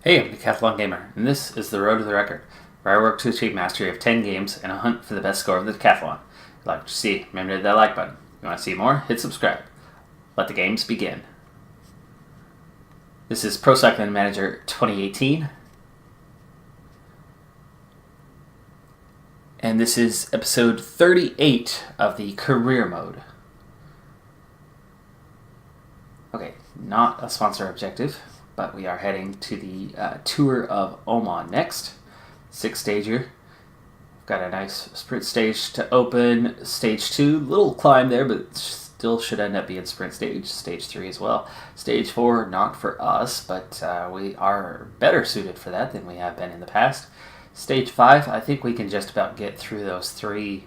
Hey, I'm Decathlon Gamer, and this is the Road to the Record, where I work to achieve mastery of 10 games and a hunt for the best score of the Decathlon. If you'd like to see, remember to hit that like button. If you want to see more, hit subscribe. Let the games begin. This is Pro Cycling Manager 2018, and this is episode 38 of the career mode. Okay, not a sponsor objective, but we are heading to the Tour of Oman next. 6-stager. We've got a nice sprint stage to open. Stage 2, little climb there, but still should end up being sprint stage. Stage 3 as well. Stage 4, not for us, but we are better suited for that than we have been in the past. Stage 5, I think we can just about get through those 3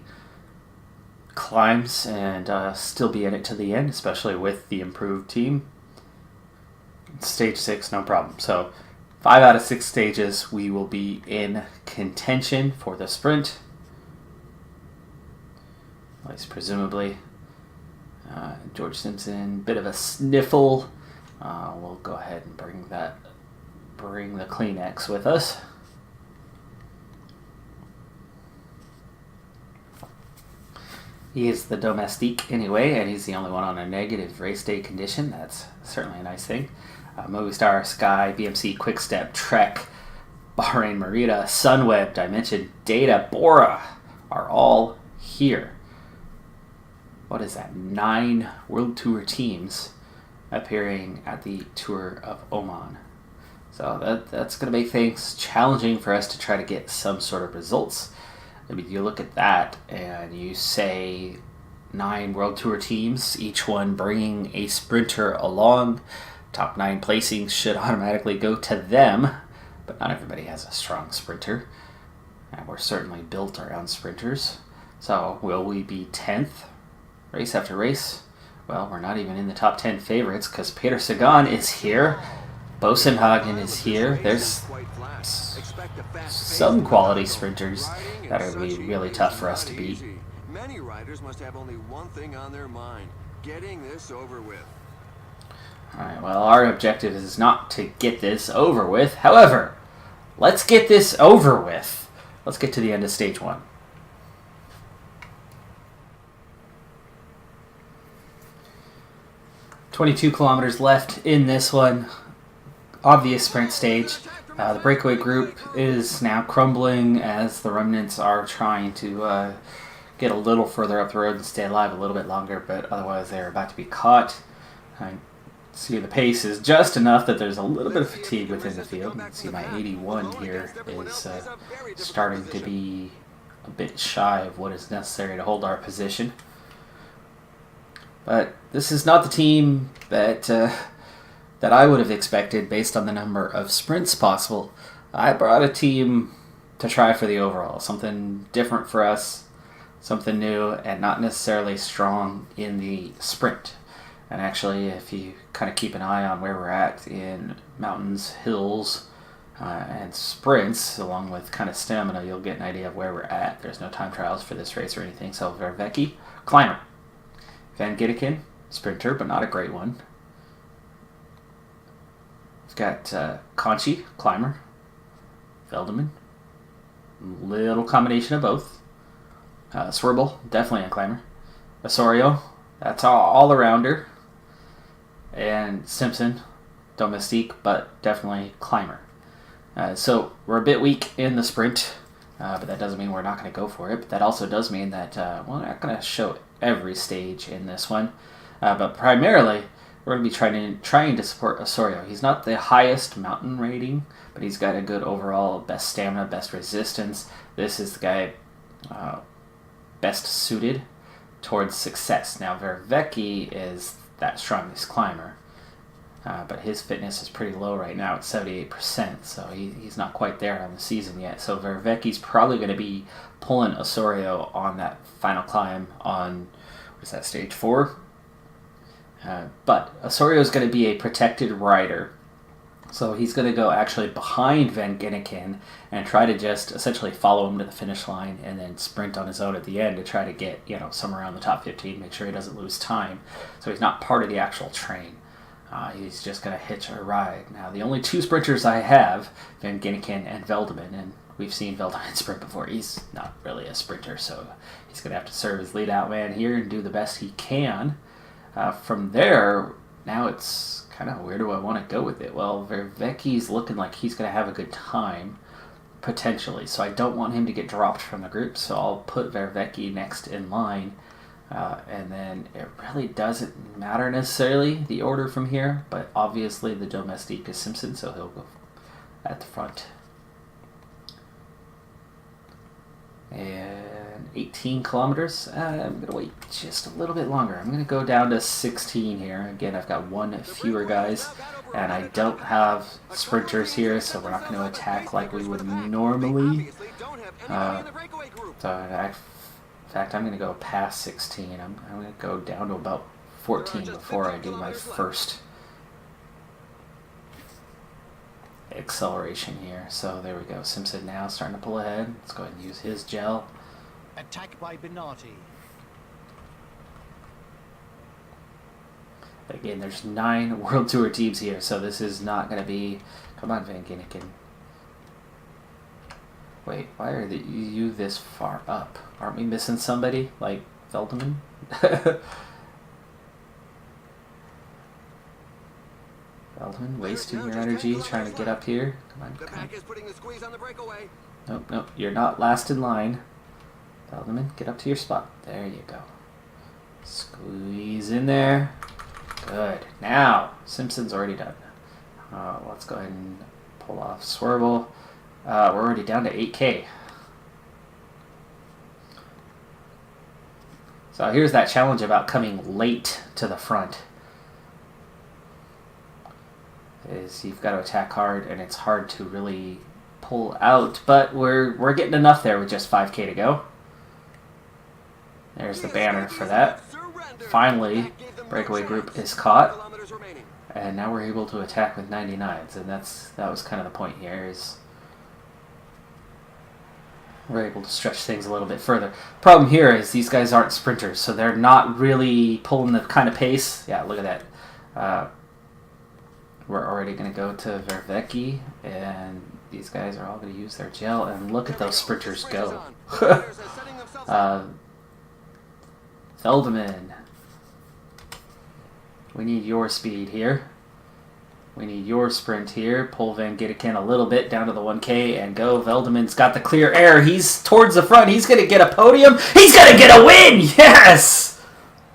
climbs and still be in it to the end, especially with the improved team. Stage 6, no problem. So 5 out of 6 stages we will be in contention for the sprint, at least presumably. George Simpson, bit of a sniffle. We'll go ahead and bring the Kleenex with us. He is the domestique anyway, and he's the only one on a negative race day condition. That's certainly a nice thing. Movistar, Sky, BMC, Quickstep, Trek, Bahrain, Merida, Sunweb, Dimension, Data, Bora are all here. What is that? 9 World Tour teams appearing at the Tour of Oman. So that's going to make things challenging for us to try to get some sort of results. I mean, you look at that and you say 9 World Tour teams, each one bringing a sprinter along. Top 9 placings should automatically go to them, but not everybody has a strong sprinter, and we're certainly built around sprinters. So will we be 10th race after race? Well, we're not even in the top 10 favorites because Peter Sagan is here. Bosenhagen is here. There's some quality sprinters that are going to be really tough for us to beat. Many riders must have only one thing on their mind: getting this over with. Alright, well, our objective is not to get this over with. However, let's get this over with. Let's get to the end of stage 1. "22 kilometers left in this one. Obvious sprint stage. The breakaway group is now crumbling as the remnants are trying to get a little further up the road and stay alive a little bit longer, but otherwise they're about to be caught. See, the pace is just enough that there's a little bit of fatigue within the field. You can see my 81 here is starting to be a bit shy of what is necessary to hold our position. But this is not the team that I would have expected based on the number of sprints possible. I brought a team to try for the overall, something different for us, something new, and not necessarily strong in the sprint. And actually, if you kind of keep an eye on where we're at in mountains, hills, and sprints, along with kind of stamina, you'll get an idea of where we're at. There's no time trials for this race or anything. So Vervecki, climber. Van Gitteken, sprinter, but not a great one. We've got Conchi, climber. Veldeman, little combination of both. Swerble, definitely a climber. Osorio, that's all-arounder. And Simpson, domestique, but definitely climber. So we're a bit weak in the sprint, but that doesn't mean we're not going to go for it. But that also does mean that we're not going to show every stage in this one. But primarily, we're going to be trying to support Osorio. He's not the highest mountain rating, but he's got a good overall best stamina, best resistance. This is the guy best suited towards success. Now, Vervecki is that strongest climber, but his fitness is pretty low right now at 78%, so he's not quite there on the season yet. So Vervecki's probably going to be pulling Osorio on that final climb on, what is that, stage 4? But Osorio is going to be a protected rider, so he's going to go actually behind Van Ginneken and try to just essentially follow him to the finish line and then sprint on his own at the end to try to get, somewhere around the top 15, make sure he doesn't lose time. So he's not part of the actual train. He's just going to hitch a ride. Now, the only two sprinters I have, Van Ginniken and Veldeman, and we've seen Veldeman sprint before. He's not really a sprinter, so he's going to have to serve as lead-out man here and do the best he can. From there, now it's kind of where do I want to go with it? Well, Vervecchi's looking like he's going to have a good time, potentially, so I don't want him to get dropped from the group, so I'll put Vervecchi next in line. And then it really doesn't matter necessarily the order from here, but obviously the domestique is Simpson, so he'll go at the front. And 18 kilometers. I'm going to wait just a little bit longer. I'm going to go down to 16 here. Again, I've got one fewer guys, and I don't have sprinters here, so we're not going to attack like we would normally. In fact, I'm going to go past 16. I'm going to go down to about 14 before I do my first acceleration here. So there we go. Simpson now starting to pull ahead. Let's go ahead and use his gel. Attack by Benatti. Again, there's 9 World Tour teams here, so this is not going to be... Come on, Van Ginniken. Wait, why are you this far up? Aren't we missing somebody? Like Veldeman? Veldeman, wasting your energy trying to get up here. Come on, come on. Nope, you're not last in line. Veldeman, get up to your spot. There you go. Squeeze in there. Good. Now, Simpson's already done. Let's go ahead and pull off Swerble. We're already down to 8K. So here's that challenge about coming late to the front. Is you've got to attack hard, and it's hard to really pull out, but we're getting enough there with just 5K to go. There's the banner for that. Finally, breakaway group is caught, and now we're able to attack with 99s, and that was kind of the point here, is we're able to stretch things a little bit further. Problem here is these guys aren't sprinters, so they're not really pulling the kind of pace. Yeah, look at that. We're already going to go to Vervecchi, and these guys are all going to use their gel, and look at those sprinters go. Veldeman, we need your speed here. We need your sprint here. Pull Van Ginniken a little bit down to the 1K and go. Veldeman's got the clear air. He's towards the front. He's going to get a podium. He's going to get a win! Yes!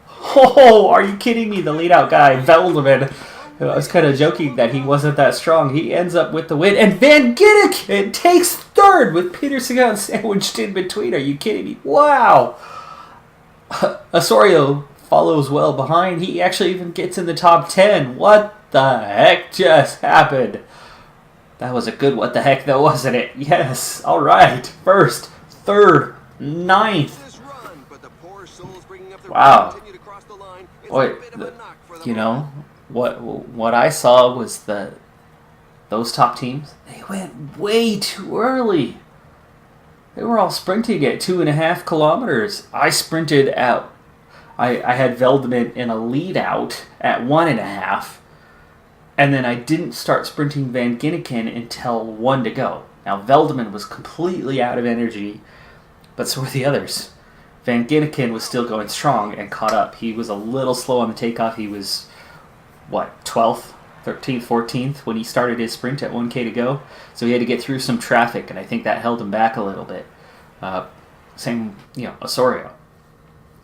Oh, are you kidding me? The lead-out guy, Veldeman. I was kind of joking that he wasn't that strong. He ends up with the win. And Van Ginniken takes third with Peter Sagan sandwiched in between. Are you kidding me? Wow! Osorio follows well behind. He actually even gets in the top 10. What the heck just happened? That was a good what the heck though, wasn't it? Yes. All right. First, third, ninth. Wow. Boy, you know what I saw was those top teams. They went way too early. They were all sprinting at 2.5 kilometers. I sprinted out. I had Veldeman in a lead out at 1.5. And then I didn't start sprinting Van Ginniken until 1 to go. Now, Veldeman was completely out of energy, but so were the others. Van Ginniken was still going strong and caught up. He was a little slow on the takeoff. He was, 12th, 13th, 14th when he started his sprint at 1K to go. So he had to get through some traffic, and I think that held him back a little bit. Same, Osorio.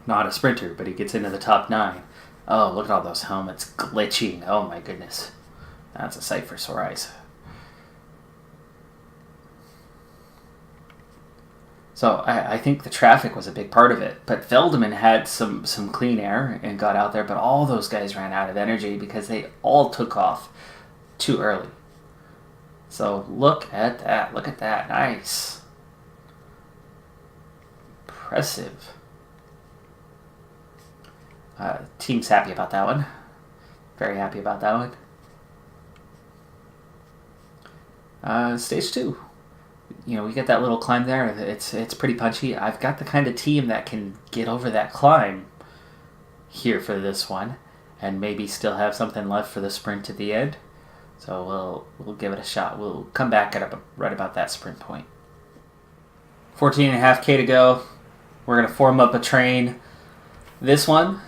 Not a sprinter, but he gets into the top 9. Oh, look at all those helmets glitching. Oh, my goodness. That's a sight for sore eyes. So I think the traffic was a big part of it. But Veldeman had some clean air and got out there, but all those guys ran out of energy because they all took off too early. So look at that. Look at that. Nice. Impressive. Team's happy about that one. Very happy about that one. Stage 2. We get that little climb there. It's pretty punchy. I've got the kind of team that can get over that climb here for this one. and maybe still have something left for the sprint at the end. So we'll give it a shot. We'll come back at right about that sprint point. 14.5K to go. We're going to form up a train. This one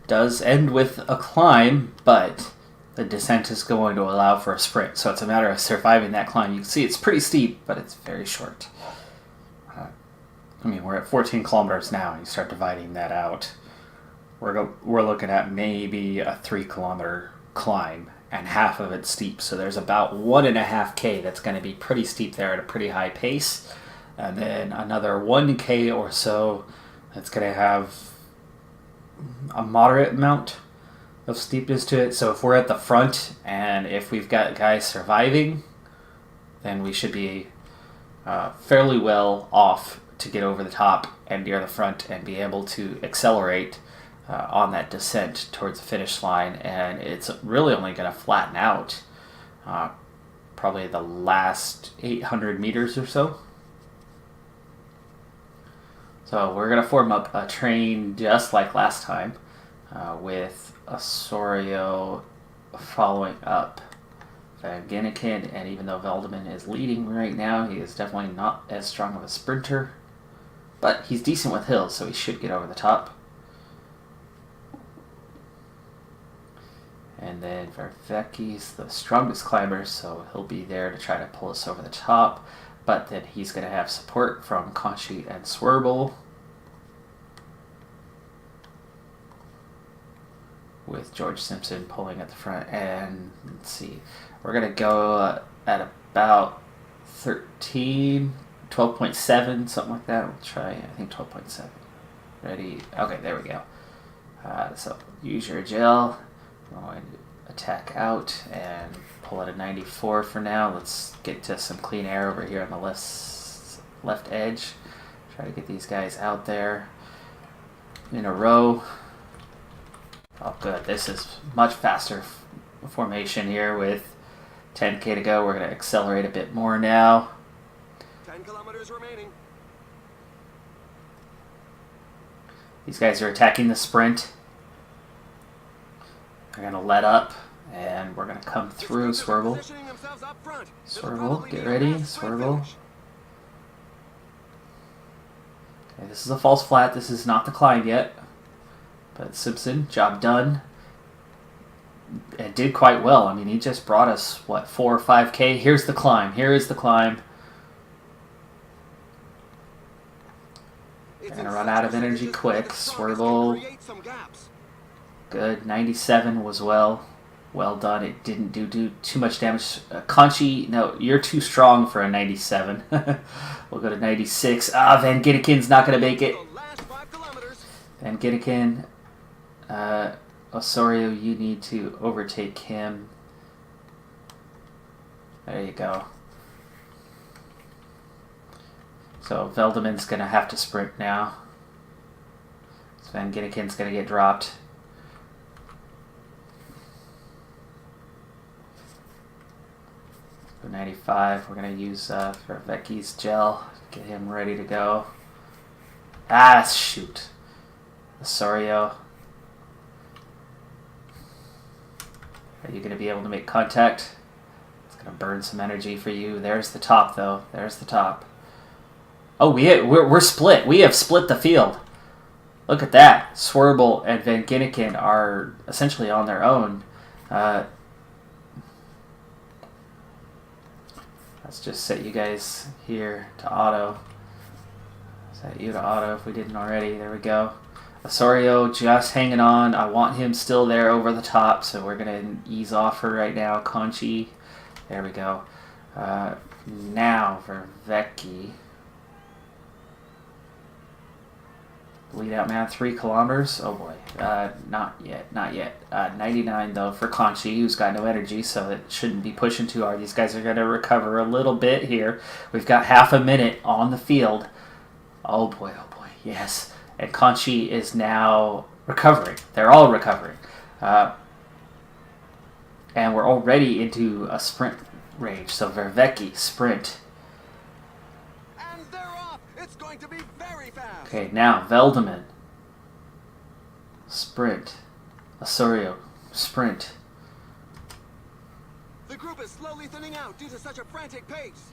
does end with a climb, but the descent is going to allow for a sprint. So it's a matter of surviving that climb. You can see it's pretty steep, but it's very short. We're at 14 kilometers now, and you start dividing that out. We're looking at maybe a 3-kilometer climb, and half of it's steep. So there's about 1.5K that's going to be pretty steep there at a pretty high pace. And then another 1K or so that's going to have a moderate amount of steepness to it. So if we're at the front and if we've got guys surviving, then we should be fairly well off to get over the top and near the front and be able to accelerate on that descent towards the finish line. And it's really only going to flatten out probably the last 800 meters or so. So we're going to form up a train just like last time with Osorio following up Van Ginniken. And even though Veldeman is leading right now, he is definitely not as strong of a sprinter. But he's decent with hills, so he should get over the top. And then Vervecchi's the strongest climber, so he'll be there to try to pull us over the top. But then he's going to have support from Conchi and Swerble, with George Simpson pulling at the front. And let's see, we're going to go at about 12.7, something like that. We'll try, I think 12.7. Ready? Okay, there we go. So use your gel. I'm going to attack out and pull at a 94 for now. Let's get to some clean air over here on the left edge. Try to get these guys out there in a row. Oh, good. This is much faster formation here with 10K to go. We're going to accelerate a bit more now. 10 kilometers remaining. These guys are attacking the sprint. They're going to let up, and we're going to come through. Swerble. Swerble, get ready. Swerble. Okay, this is a false flat. This is not the climb yet. But Simpson, job done. It did quite well. I mean, he just brought us, 4 or 5K? Here's the climb. Here is the climb. They're going to run out of energy quick. Swerble. Good. 97 was well done. It didn't do too much damage. Conchi, no, you're too strong for a 97. We'll go to 96. Van Ginniken's not going to make it. Van Ginniken. Osorio, you need to overtake him. There you go. So Veldeman's going to have to sprint now. So Van Ginniken's going to get dropped. For 95, we're going to use Vervecchi's gel. Get him ready to go. Shoot. Osorio. Are you going to be able to make contact? It's going to burn some energy for you. There's the top, though. There's the top. Oh, we're split. We have split the field. Look at that. Swerble and Van Ginniken are essentially on their own. Let's just set you guys here to auto. Set you to auto if we didn't already. There we go. Osorio just hanging on. I want him still there over the top, so we're going to ease off her right now. Conchi. There we go. Now for Vervecchi. Lead out man, 3 kilometers. Oh boy. Not yet. 99 though for Conchi, who's got no energy, so it shouldn't be pushing too hard. These guys are going to recover a little bit here. We've got half a minute on the field. Oh boy. Yes. And Conchi is now recovering. They're all recovering. And we're already into a sprint range. So Vervecchi, sprint. And they're off. It's going to be very fast. Okay, now Veldeman. Sprint. Osorio, sprint. The group is slowly thinning out due to such a frantic pace.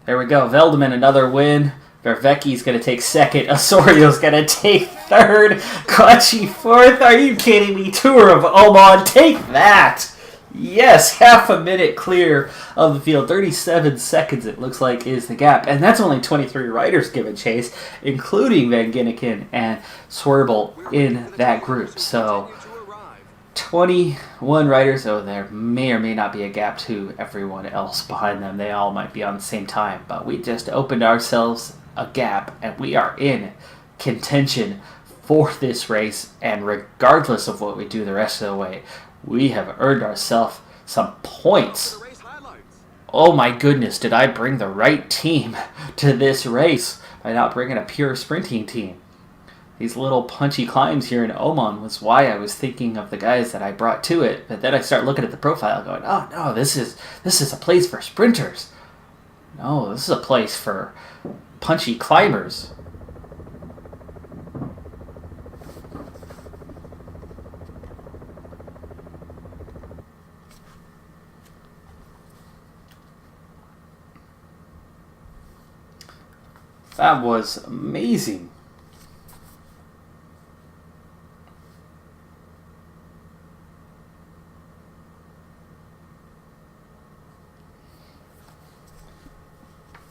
There we go. Veldeman, another win. Vervecchi's going to take second. Osorio's going to take third. Kachi fourth. Are you kidding me? Tour of Oman. Take that. Yes, half a minute clear of the field. 37 seconds, it looks like, is the gap. And that's only 23 riders giving chase, including Van Ginneken and Swerble in that group. So 21 riders. Oh, there may or may not be a gap to everyone else behind them. They all might be on the same time. But we just opened ourselves a gap, and we are in contention for this race. And regardless of what we do the rest of the way, we have earned ourselves some points. Oh my goodness, did I bring the right team to this race by not bringing a pure sprinting team? These little punchy climbs here in Oman was why I was thinking of the guys that I brought to it. But then I start looking at the profile going, oh no, this is a place for sprinters. No, this is a place for punchy climbers. That was amazing.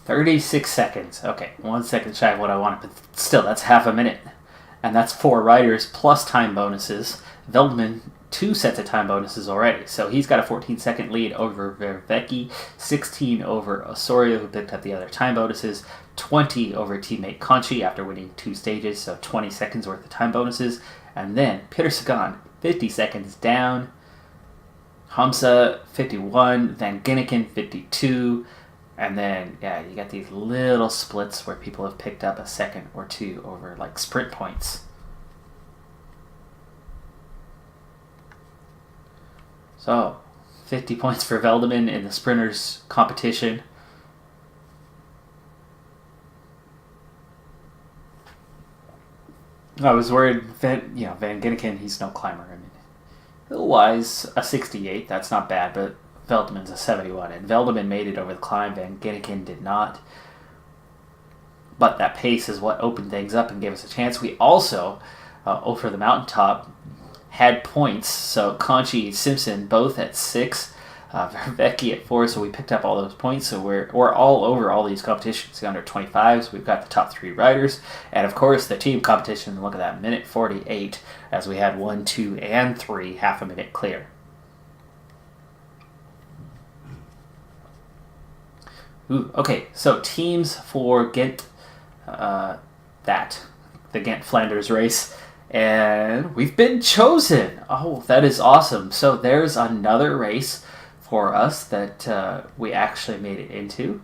"36 seconds. Okay, 1 second shy of what I wanted, but still, that's half a minute. And that's 4 riders plus time bonuses. Veldman, 2 sets of time bonuses already. So he's got a 14-second lead over Vervecchi, 16 over Osorio, who picked up the other time bonuses, 20 over teammate Conchi after winning 2 stages, so 20 seconds worth of time bonuses. And then Peter Sagan, 50 seconds down. Hamza, 51. Van Ginneken, 52. And then, yeah, you got these little splits where people have picked up a second or two over, like, sprint points. So, 50 points for Veldeman in the sprinters competition. I was worried, Van Ginneken, he's no climber. I mean, Hill-wise, a 68, that's not bad, but Veldeman's a 71. And Veldeman made it over the climb, Van Ginneken did not. But that pace is what opened things up and gave us a chance. We also, over the mountaintop, had points. So Conchi, Simpson, both at 6. Vervecchi at 4, so we picked up all those points. So we're all over all these competitions, the under 25s. We've got the top 3 riders. And of course, the team competition, look at that, minute 48, as we had 1, 2, and 3, half a minute clear. Ooh, okay, so teams for Ghent, the Ghent Flanders race. And we've been chosen. Oh, that is awesome. So there's another race for us that we actually made it into.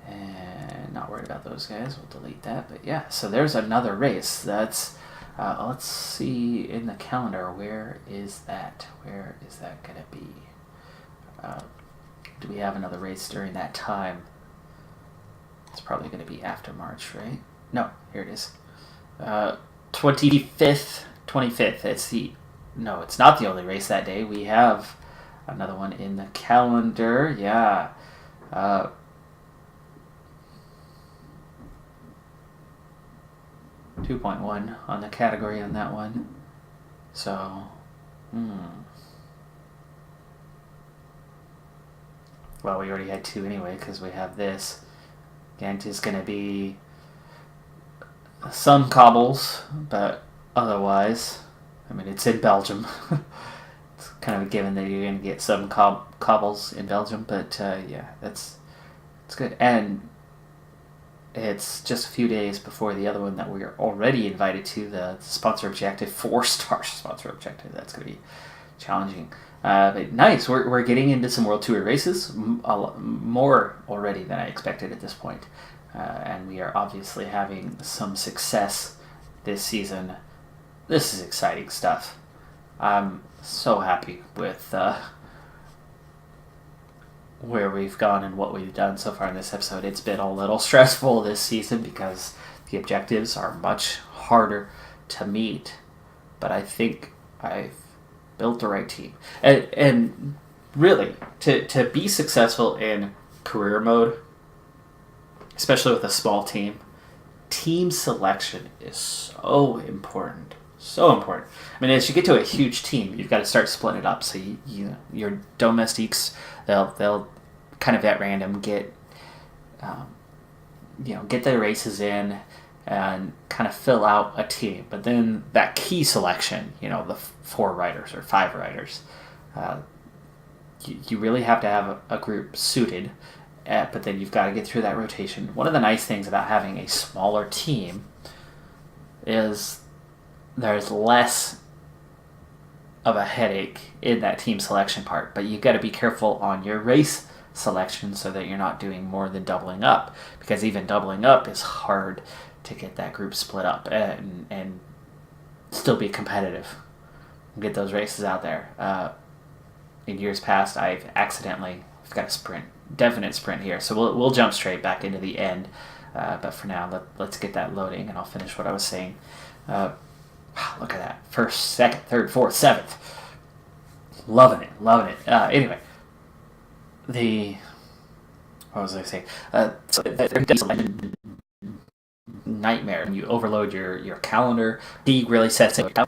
And not worried about those guys. We'll delete that. But yeah, so there's another race. That's, let's see in the calendar. Where is that? Where is that going to be? Do we have another race during that time? It's probably going to be after March, right? No, here it is. 25th. It's not the only race that day. We have another one in the calendar. Yeah. 2.1 on the category on that one. So, well, we already had 2 anyway because we have this. Ghent is going to be some cobbles, but otherwise, I mean, it's in Belgium. It's kind of a given that you're going to get some cobbles in Belgium, but yeah, it's good. And it's just a few days before the other one that we are already invited to, the sponsor objective, 4-star sponsor objective. That's going to be challenging. But nice, we're getting into some World Tour races, a lot more already than I expected at this point. And we are obviously having some success this season. This is exciting stuff. I'm so happy with where we've gone and what we've done so far in this episode. It's been a little stressful this season because the objectives are much harder to meet. but I think I've built the right team. And really, to be successful in career mode, especially with a small team selection is so important. So important. I mean, as you get to a huge team, you've got to start splitting it up. So your domestiques, they'll kind of at random get get their races in and kind of fill out a team. But then that key selection, the 4 riders or 5 riders, you really have to have a group suited. But then you've got to get through that rotation. One of the nice things about having a smaller team is there's less of a headache in that team selection part, but you got to be careful on your race selection so that you're not doing more than doubling up, because even doubling up is hard to get that group split up and still be competitive and get those races out there. In years past, I've got a definite sprint here, so we'll jump straight back into the end, but for now let's get that loading and I'll finish what I was saying. Wow, look at that. First, second, third, fourth, seventh. Loving it. Anyway, what was I saying? So there's a nightmare. You overload your calendar. D really sets it. The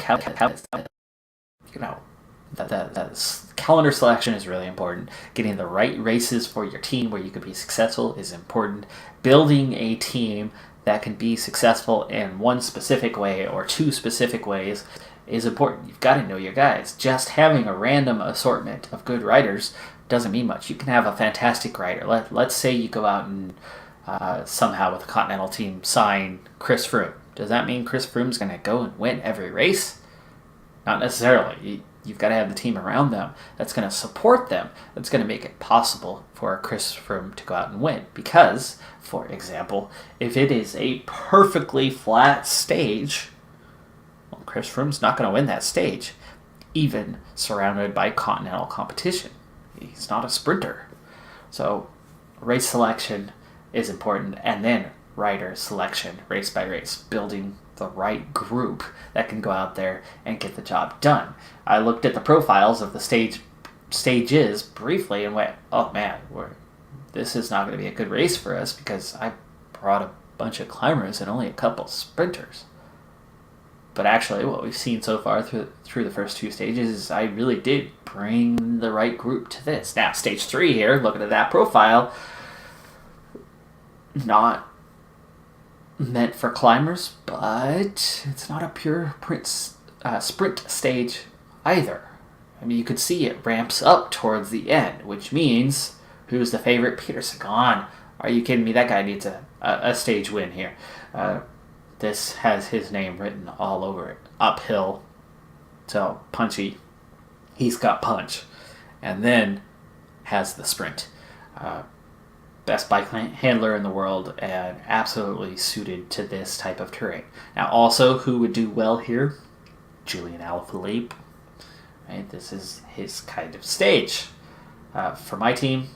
calendar selection is really important. Getting the right races for your team where you can be successful is important. Building a team that can be successful in one specific way or 2 specific ways is important. You've got to know your guys. Just having a random assortment of good riders doesn't mean much. You can have a fantastic rider. Let's say you go out and somehow with a Continental team sign Chris Froome. Does that mean Chris Froome's going to go and win every race? Not necessarily. You've got to have the team around them that's going to support them, that's going to make it possible for Chris Froome to go out and win. Because, for example, if it is a perfectly flat stage, well, Chris Froome's not going to win that stage, even surrounded by continental competition. He's not a sprinter. So, race selection is important, and then rider selection, race by race, building the right group that can go out there and get the job done. I looked at the profiles of the stages briefly and went, oh man, this is not going to be a good race for us because I brought a bunch of climbers and only a couple sprinters. But actually, what we've seen so far through the first 2 stages is I really did bring the right group to this. Now, stage 3 here, looking at that profile, not meant for climbers, but it's not a pure sprint stage either. I mean, you could see it ramps up towards the end, which means, who's the favorite? Peter Sagan. Are you kidding me? That guy needs a stage win here. This has his name written all over it. Uphill, so punchy. He's got punch. And then has the sprint. Best bike handler in the world and absolutely suited to this type of terrain. Now, also, who would do well here? Julian Alaphilippe. Right, this is his kind of stage. For my team,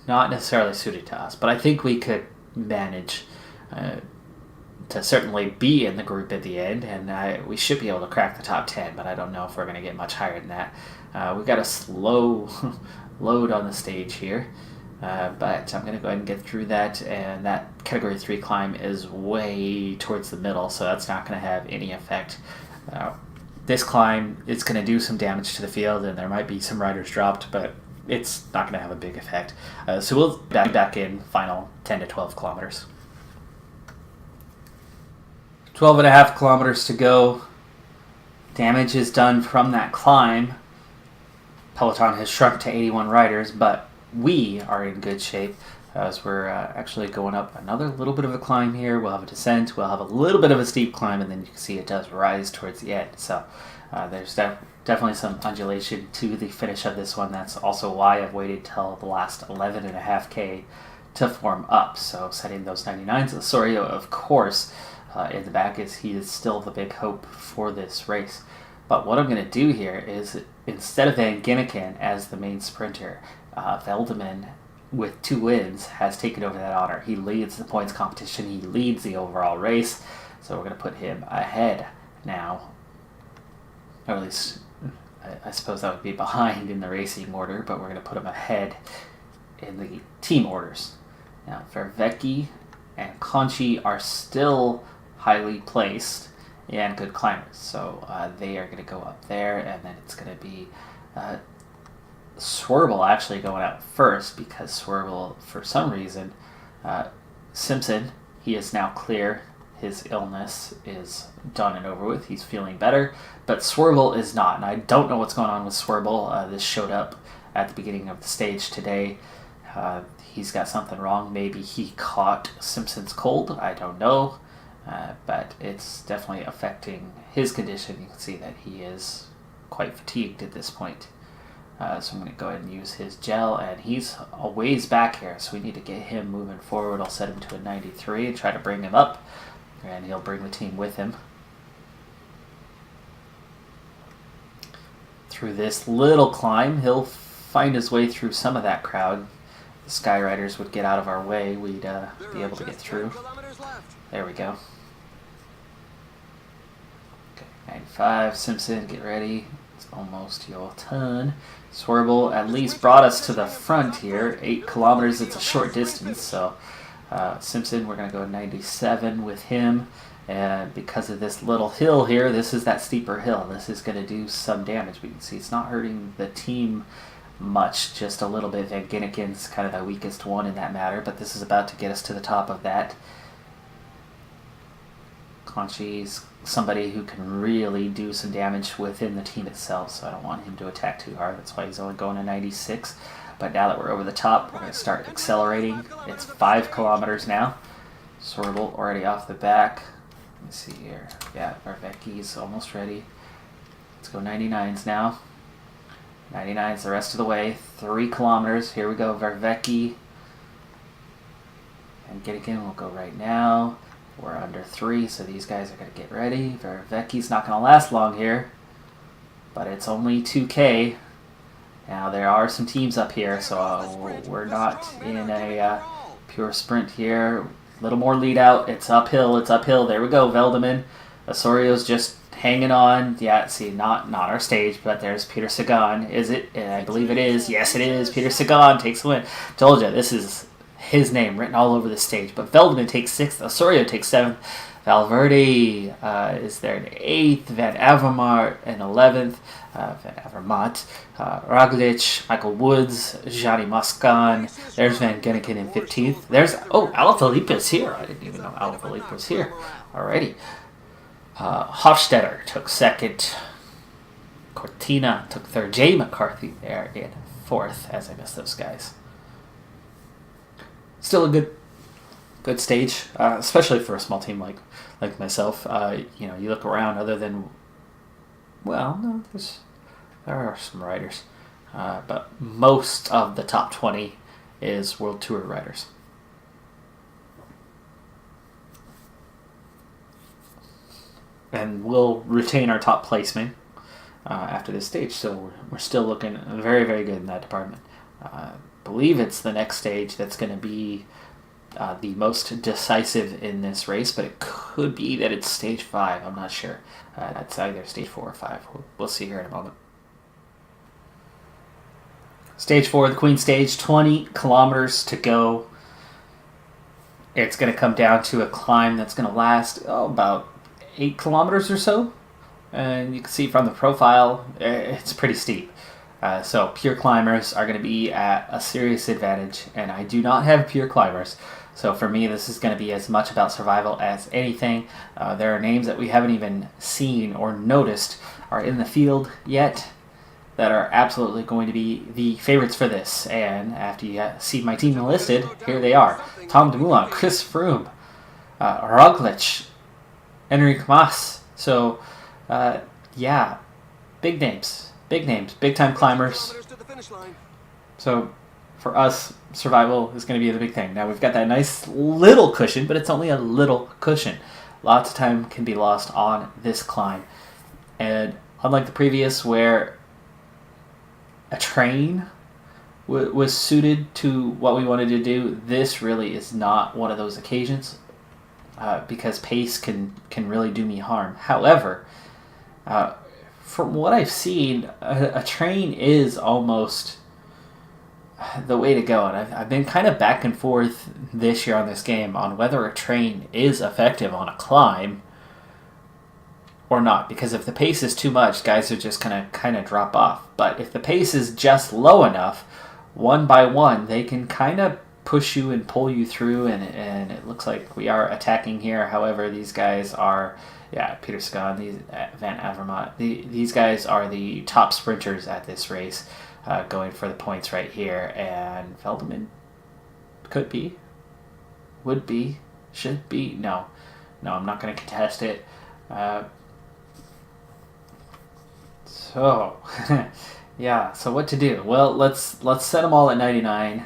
not necessarily suited to us, but I think we could manage to certainly be in the group at the end, and we should be able to crack the top 10, but I don't know if we're going to get much higher than that. We've got a slow load on the stage here. But I'm going to go ahead and get through that, and that Category 3 climb is way towards the middle, so that's not going to have any effect. This climb, it's going to do some damage to the field, and there might be some riders dropped, but it's not going to have a big effect. So we'll be back in final 10 to 12 kilometers. 12 and a half kilometers to go. Damage is done from that climb. Peloton has shrunk to 81 riders, but we are in good shape as we're actually going up another little bit of a climb here. We'll have a descent, we'll have a little bit of a steep climb, and then you can see it does rise towards the end. So there's definitely some undulation to the finish of this one. That's also why I've waited till the last 11.5K to form up. So setting those 99s. Osorio, of course, in the back, he is still the big hope for this race. But what I'm going to do here is, instead of Van Ginneken as the main sprinter, Veldeman, with 2 wins, has taken over that honor. He leads the points competition. He leads the overall race. So we're going to put him ahead now. Or at least, I suppose that would be behind in the racing order, but we're going to put them ahead in the team orders. Now, Vervecchi and Conchi are still highly placed and good climbers, so they are going to go up there, and then it's going to be Swerble actually going out first, because Swerble, for some reason, Simpson, he is now clear. His illness is done and over with. He's feeling better, but Swerble is not, and I don't know what's going on with Swerble. This showed up at the beginning of the stage today. He's got something wrong. Maybe he caught Simpson's cold. I don't know, but it's definitely affecting his condition. You can see that he is quite fatigued at this point. So I'm going to go ahead and use his gel, and he's a ways back here, so we need to get him moving forward. I'll set him to a 93 and try to bring him up, and he'll bring the team with him. Through this little climb, he'll find his way through some of that crowd. The Skyriders would get out of our way, we'd be able to get through. There we go. Okay, 95, Simpson, get ready. It's almost your turn. Swerble at least brought us to the front here. 8 kilometers, it's a short distance, so Simpson, we're going to go 97 with him. And because of this little hill here, this is that steeper hill. This is going to do some damage. We can see it's not hurting the team much, just a little bit. Van Ginniken's kind of the weakest one in that matter, but this is about to get us to the top of that. Conchi's somebody who can really do some damage within the team itself, so I don't want him to attack too hard. That's why he's only going to 96. But now that we're over the top, we're going to start accelerating. It's 5 kilometers now. Swerble already off the back. Let me see here. Yeah, Vervecchi's almost ready. Let's go 99s now. 99s the rest of the way. 3 kilometers. Here we go, Vervecchi. And Ginniken will go right now. We're under 3, so these guys are going to get ready. Vervecchi's not going to last long here, but it's only 2K. Now, there are some teams up here, so we're not in a pure sprint here. A little more lead out. It's uphill. It's uphill. There we go, Veldeman. Osorio's just hanging on. Yeah, see, not our stage, but there's Peter Sagan. Is it? I believe it is. Yes, it is. Peter Sagan takes the win. Told you, this is his name written all over the stage. But Veldeman takes 6th. Osorio takes 7th. Valverde is there in 8th. Van Avermaet in 11th. Van Avermaet. Roglic, Michael Woods, Gianni Moscon. There's Van Ginniken in 15th. There's, Alaphilippe's here. I didn't even know Alaphilippe was here. Alrighty. Hofstetter took 2nd. Cortina took 3rd. Jay McCarthy there in 4th, as I missed those guys. Still a good stage, especially for a small team like myself. You look around, other than, well, no, there are some riders, but most of the top 20 is World Tour riders. And we'll retain our top placement after this stage, so we're still looking very, very good in that department. Believe it's the next stage that's going to be the most decisive in this race, but it could be that it's stage 5. I'm not sure. That's either stage 4 or 5. We'll see here in a moment. Stage 4, the Queen Stage, 20 kilometers to go. It's going to come down to a climb that's going to last about 8 kilometers or so. And you can see from the profile, it's pretty steep. So pure climbers are going to be at a serious advantage, and I do not have pure climbers. So for me, this is going to be as much about survival as anything. There are names that we haven't even seen or noticed are in the field yet that are absolutely going to be the favorites for this. And after you see my team listed, here they are. Tom Dumoulin, Chris Froome, Roglic, Enric Mas. So, yeah, big names. Big names, big-time climbers. So, for us, survival is going to be the big thing. Now, we've got that nice little cushion, but it's only a little cushion. Lots of time can be lost on this climb. And unlike the previous, where a train was suited to what we wanted to do, this really is not one of those occasions. because pace can really do me harm. However, from what I've seen, a train is almost the way to go. And I've been kind of back and forth this year on this game on whether a train is effective on a climb or not. Because if the pace is too much, guys are just going to kind of drop off. But if the pace is just low enough, one by one, they can kind of push you and pull you through. And it looks like we are attacking here. However, these guys are... Yeah, Peter Sagan, Van Avermaet. These guys are the top sprinters at this race, going for the points right here. And Veldeman could be, would be, should be. No, I'm not going to contest it. So, yeah. So what to do? Well, let's set them all at 99.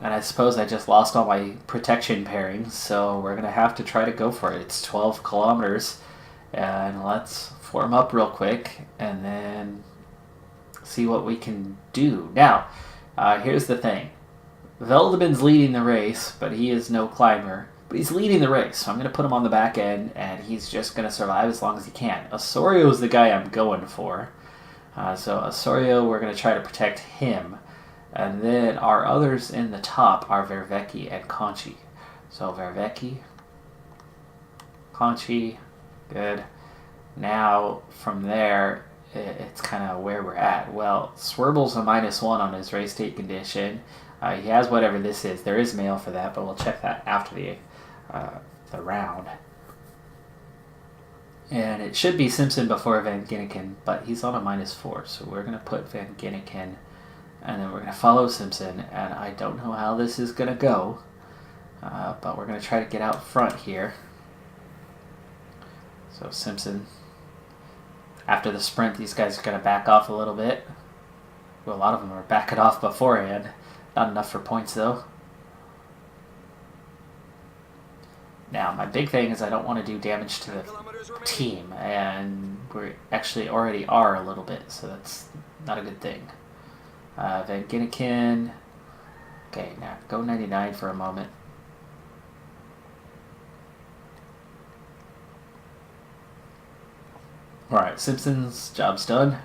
And I suppose I just lost all my protection pairings, so we're going to have to try to go for it. It's 12 kilometers, and let's form up real quick and then see what we can do. Now, here's the thing. Veldeman's leading the race, but he is no climber. But he's leading the race, so I'm going to put him on the back end, and he's just going to survive as long as he can. Osorio is the guy I'm going for. So Osorio, we're going to try to protect him. And then our others in the top are Vervecchi and Conchi. So Vervecchi, Conchi, good. Now from there, it's kind of where we're at. Well, Swirbel's a -1 on his race state condition. He has whatever this is. There is mail for that, but we'll check that after the round. And it should be Simpson before Van Ginneken, but he's on a -4. So we're going to put Van Ginneken. And then we're going to follow Simpson, and I don't know how this is going to go, but we're going to try to get out front here. So Simpson, after the sprint, these guys are going to back off a little bit. Well, a lot of them are backing off beforehand. Not enough for points, though. Now, my big thing is I don't want to do damage to the team, and we actually already are a little bit, so that's not a good thing. Van Ginneken. Okay, now go 99 for a moment. Alright, Simpson's job's done.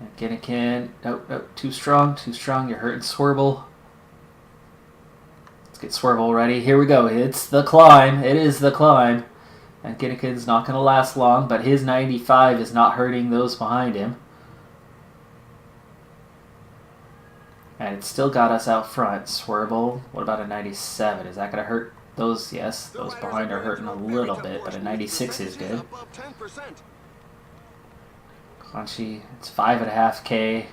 Van Ginneken. Nope, too strong, You're hurting Swirbel. Let's get Swirbel ready. Here we go. It's the climb. It is the climb. Van Ginneken's not going to last long, but his 95 is not hurting those behind him. And it's still got us out front. Swirbel, what about a 97? Is that going to hurt those? Yes, those behind are hurting a little bit, but a 96 is good. Conchi, it's 5.5K.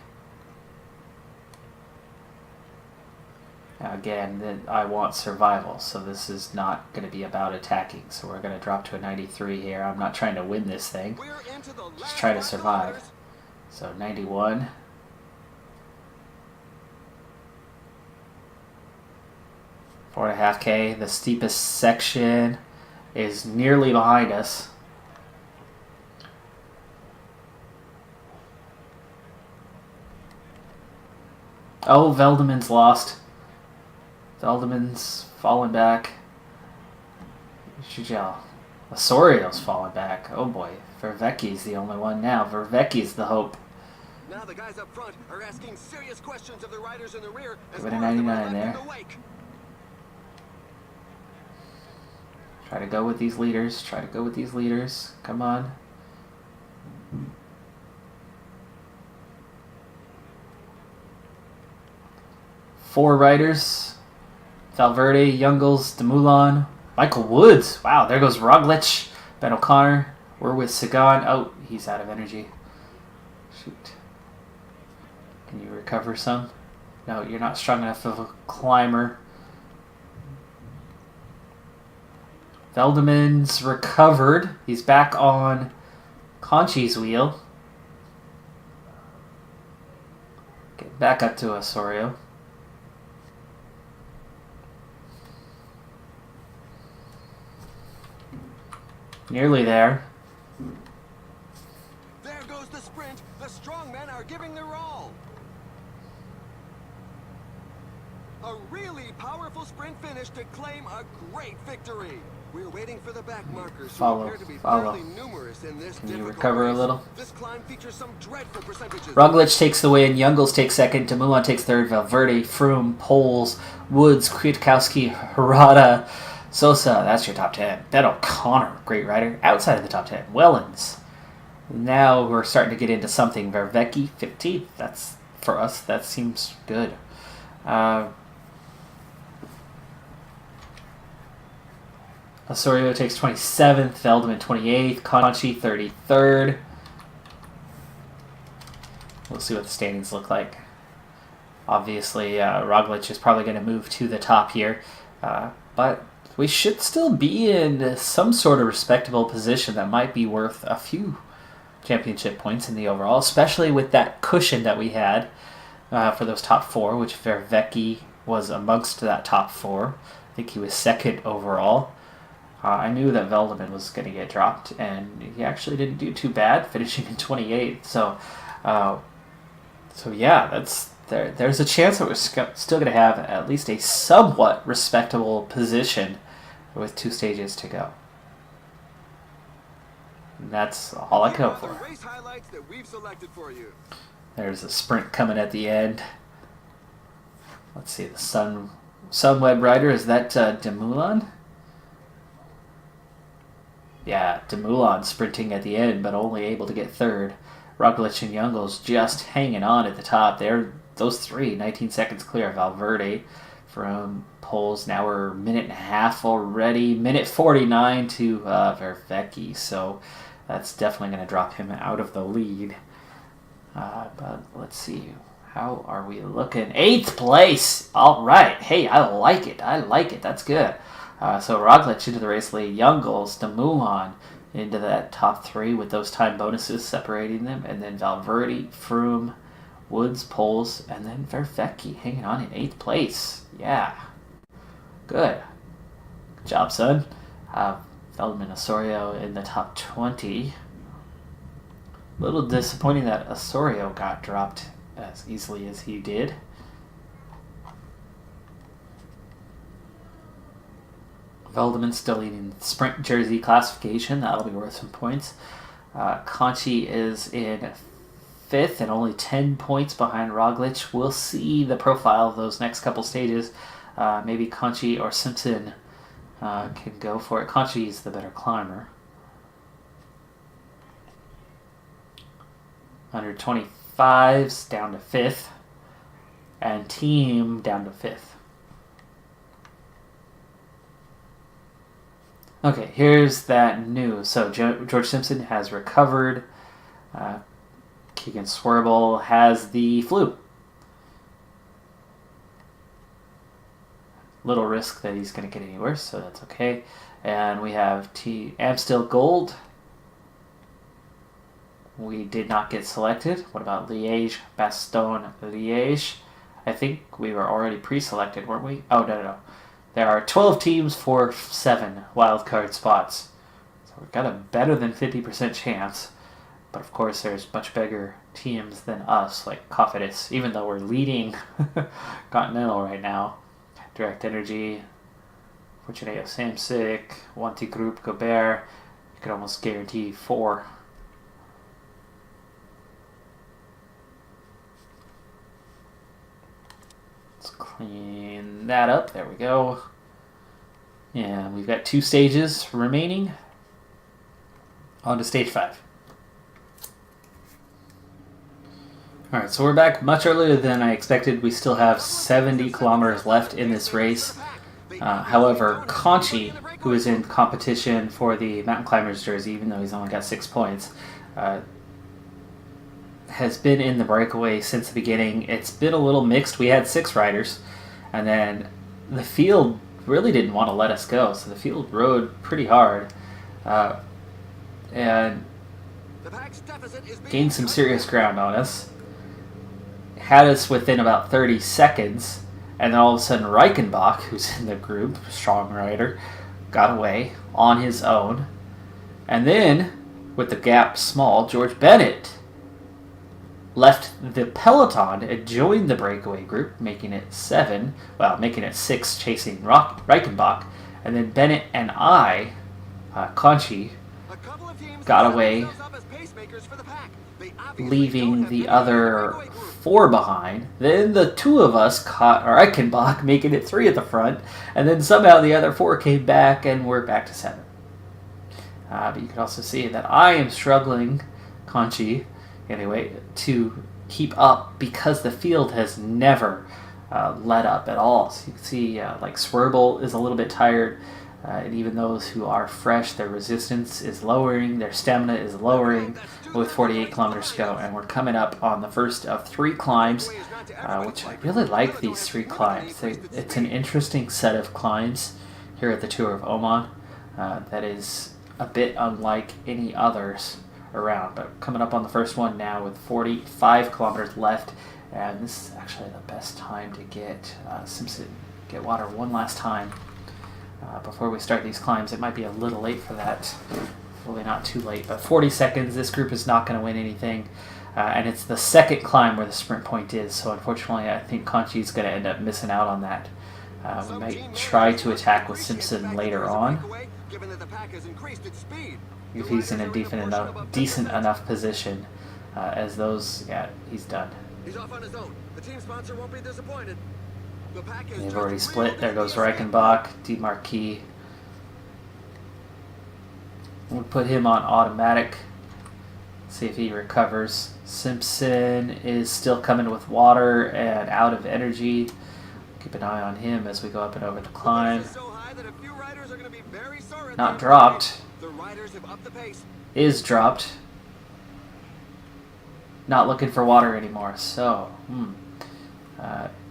Now again, I want survival, so this is not going to be about attacking. So we're going to drop to a 93 here. I'm not trying to win this thing. Just try to survive. So 91. 4.5K. The steepest section is nearly behind us. Oh, Veldeman's lost. Veldeman's fallen back. Shujal. Osorio's fallen back. Oh boy. Vervecchi's the only one now. Vervecchi's the hope. Now the guys up front are asking serious questions of the riders in the rear. Give it a 99 there. Try to go with these leaders. Come on. Four riders. Valverde, Youngles, Demoulin, Michael Woods. Wow, there goes Roglic, Ben O'Connor. We're with Sagan. Oh, he's out of energy. Shoot. Can you recover some? No, you're not strong enough of a climber. Veldeman's recovered. He's back on Conchi's wheel. Get back up to Osorio. Nearly there. There goes the sprint. The strong men are giving their all. A really powerful sprint finish to claim a great victory. We're waiting for the back markers who appear to be fairly numerous in this Can you difficult recover race. a little? This climb features some dreadful percentages. Roglic takes the win, Jungels takes second, Dumoulin takes third, Valverde, Froome, Poles, Woods, Kwiatkowski, Harada, Sosa, that's your top 10. Ben O'Connor, great rider, outside of the top 10. Wellens. Now we're starting to get into something. Vervecchi, 15th. That's, for us, that seems good. Osorio takes 27th, Veldman 28th, Conchi 33rd. We'll see what the standings look like. Obviously, Roglic is probably going to move to the top here, but we should still be in some sort of respectable position that might be worth a few championship points in the overall, especially with that cushion that we had for those top four, which Vervecchi was amongst that top four. I think he was second overall. I knew that Veldeman was going to get dropped, and he actually didn't do too bad, finishing in 28th. So yeah, there's a chance that we're still going to have at least a somewhat respectable position with 2 stages to go. And that's all I go for. Race highlights that we've selected for you. There's a sprint coming at the end. Let's see, the Sunweb rider, is that Dumoulin? Yeah, Dumoulin sprinting at the end, but only able to get third. Roglic and Jungels just hanging on at the top. Those three, 19 seconds clear. Valverde from Poles. Now we're a minute and a half already. Minute 49 to Vervecchi. So that's definitely going to drop him out of the lead. But let's see. How are we looking? 8th place. All right. Hey, I like it. That's good. So Roglic into the race lead, Jungels, Dumoulin into that top 3 with those time bonuses separating them, and then Valverde, Froome, Woods, Poles, and then Vervecchi hanging on in 8th place. Yeah. Good job, son. Feldman, Osorio in the top 20. A little disappointing that Osorio got dropped as easily as he did. Veldeman still leading the sprint jersey classification. That'll be worth some points. Conchi is in 5th and only 10 points behind Roglic. We'll see the profile of those next couple stages. Maybe Conchi or Simpson can go for it. Conchi is the better climber. Under 25s down to 5th. And team down to 5th. Okay, here's that news. So George Simpson has recovered. Keegan Swerble has the flu. Little risk that he's going to get any worse, so that's okay. And we have Amstel Gold. We did not get selected. What about Liège, Bastogne, Liège? I think we were already pre-selected, weren't we? Oh, no. There are 12 teams for 7 wildcard spots. So we've got a better than 50% chance. But of course, there's much bigger teams than us, like Cofidis, even though we're leading Continental right now. Direct Energy, Fortunato Samsic, Wanty Group, Gobert. You could almost guarantee 4. Let's clean that up. There we go. And we've got 2 stages remaining. On to stage 5. Alright, so we're back much earlier than I expected. We still have 70 kilometers left in this race. However, Conchi, who is in competition for the mountain climbers jersey, even though he's only got 6 points, has been in the breakaway since the beginning. It's been a little mixed. We had 6 riders, and then the field really didn't want to let us go, so the field rode pretty hard and gained some serious ground on us. Had us within about 30 seconds, and then all of a sudden Reichenbach, who's in the group, strong rider, got away on his own. And then, with the gap small, George Bennett left the peloton and joined the breakaway group, making it 7. Well, making it 6, chasing Reichenbach, and then Bennett and Conchi, got away, leaving the other 4 behind. Then the 2 of us caught Reichenbach, making it 3 at the front, and then somehow the other 4 came back, and we're back to 7. But you can also see that I am struggling, Conchi, anyway, to keep up because the field has never let up at all. So you can see like Swerble is a little bit tired, and even those who are fresh, their resistance is lowering, their stamina is lowering with 48 kilometers to go. And we're coming up on the first of 3 climbs, which I really like these 3 climbs. It's an interesting set of climbs here at the Tour of Oman that is a bit unlike any others around. But coming up on the first one now with 45 kilometers left, and this is actually the best time to get get water one last time before we start these climbs. It might be a little late for that, probably not too late, but 40 seconds. This group is not going to win anything, and it's the second climb where the sprint point is, so unfortunately I think Conchi's going to end up missing out on that. We might try to attack with Simpson later on if he's in a decent enough position, as those, yeah, he's done. He's off on his own. The team sponsor won't be disappointed. The pack is They've already split. There goes Reichenbach, DeMarquis. We'll put him on automatic. See if he recovers. Simpson is still coming with water and out of energy. Keep an eye on him as we go up and over the climb. Not dropped. Is dropped. Not looking for water anymore. So,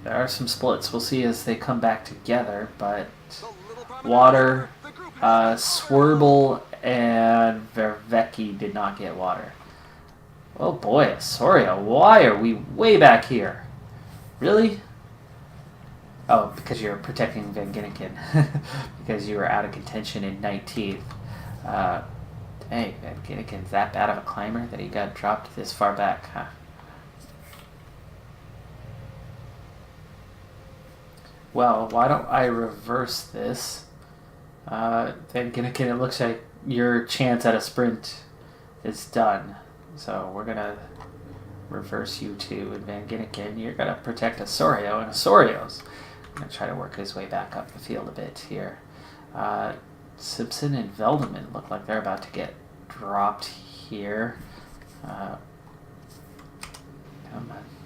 there are some splits. We'll see as they come back together. But water, Swerble and Vervecchi did not get water. Oh boy, Osorio, why are we way back here? Really? Oh, because you're protecting Van Ginneken. Because you were out of contention in 19th. Dang, Van Ginneken's that bad of a climber that he got dropped this far back, huh? Well, why don't I reverse this? Van Ginneken, it looks like your chance at a sprint is done. So we're going to reverse you two. And Van Ginneken, you're going to protect Osorio. And Osorio's going to try to work his way back up the field a bit here. Simpson and Veldeman look like they're about to get dropped here.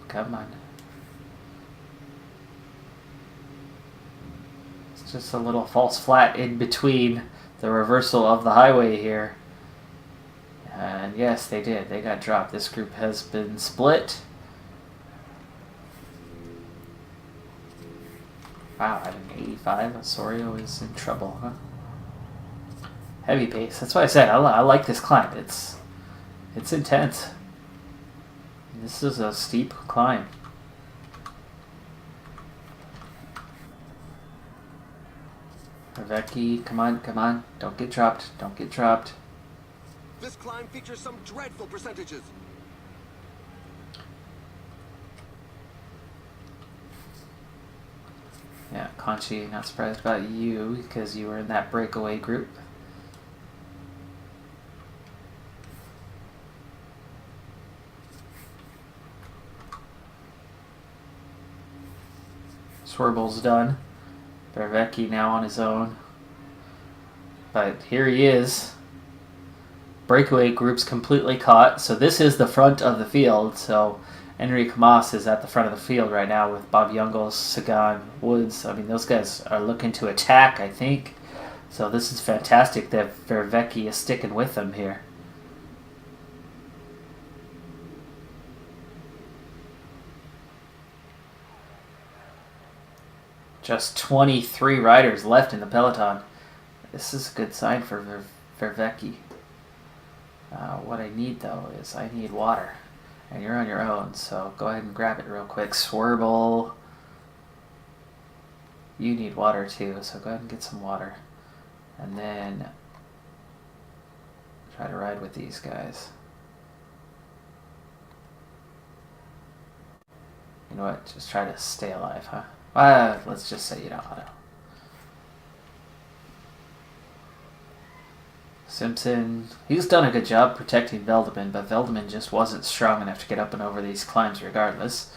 Come on. It's just a little false flat in between the reversal of the highway here. And yes, they did. They got dropped. This group has been split. Wow, at an 85, Osorio is in trouble, huh? Heavy pace. That's why I said I like this climb. It's intense. This is a steep climb. Vervecchi, come on. Don't get dropped. This climb features some dreadful percentages. Yeah, Conchi, not surprised about you because you were in that breakaway group. Swerble's done. Vervecchi now on his own. But here he is. Breakaway group's completely caught. So this is the front of the field. So Enrique Mas is at the front of the field right now with Bob Youngles, Sagan, Woods. I mean, those guys are looking to attack, I think. So this is fantastic that Vervecchi is sticking with them here. Just 23 riders left in the peloton. This is a good sign for Vervecchi. What I need, though, is I need water. And you're on your own, so go ahead and grab it real quick. Swerble. You need water, too, so go ahead and get some water. And then try to ride with these guys. what? Just try to stay alive, huh? Let's just say you know auto. Simpson, he's done a good job protecting Veldeman, but Veldeman just wasn't strong enough to get up and over these climbs regardless.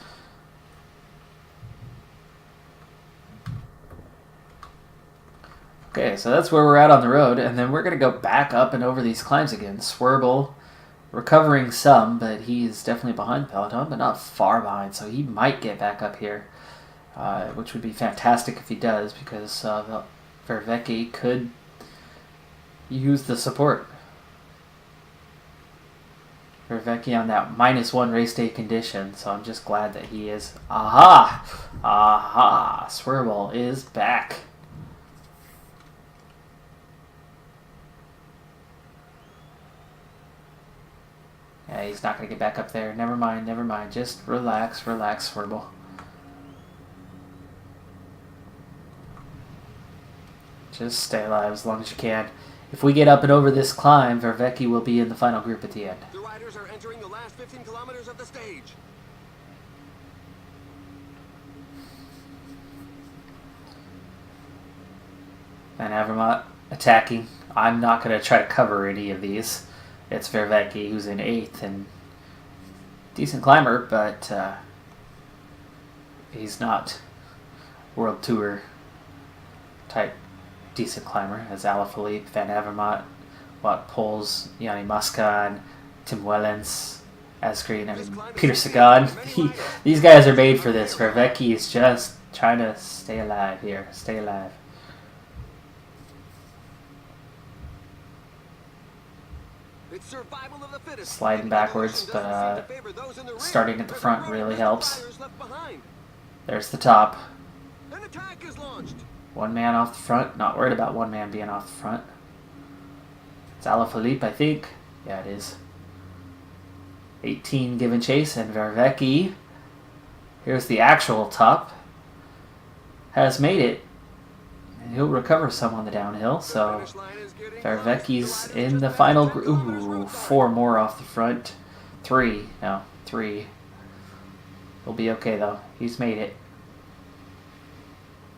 Okay, so that's where we're at on the road, and then we're going to go back up and over these climbs again. Swerble recovering some, but he's definitely behind Peloton, but not far behind, so he might get back up here, which would be fantastic if he does, because Vervecchi could use the support. Vervecchi on that -1 race day condition, so I'm just glad that he is. Aha! Aha! Swerble is back. Yeah, he's not going to get back up there. Never mind, never mind. Just relax, relax, Swerble. Just stay alive as long as you can. If we get up and over this climb, Vervecchi will be in the final group at the end. The riders are entering the last 15 kilometers of the stage. Van Avermaet attacking. I'm not going to try to cover any of these. It's Vervecchi who's in 8th and decent climber, but he's not World Tour type decent climber as Alaphilippe, Van Avermaet, Wout Poels, Yanni Muscan, Tim Wellens, Asgreen, I mean Peter Sagan. These guys are made for this. Vervecchi is just trying to stay alive here. Stay alive. It's survival of the fittest. Sliding backwards, but starting at the front really helps. There's the top. An attack is launched. One man off the front. Not worried about one man being off the front. It's Alaphilippe, I think. Yeah, it is. 18 given chase, and Vervecchi, here's the actual top, has made it. And he'll recover some on the downhill, so Vervecchi's in the final group. Ooh, 4 more off the front. 3. No, 3. He'll be okay, though. He's made it.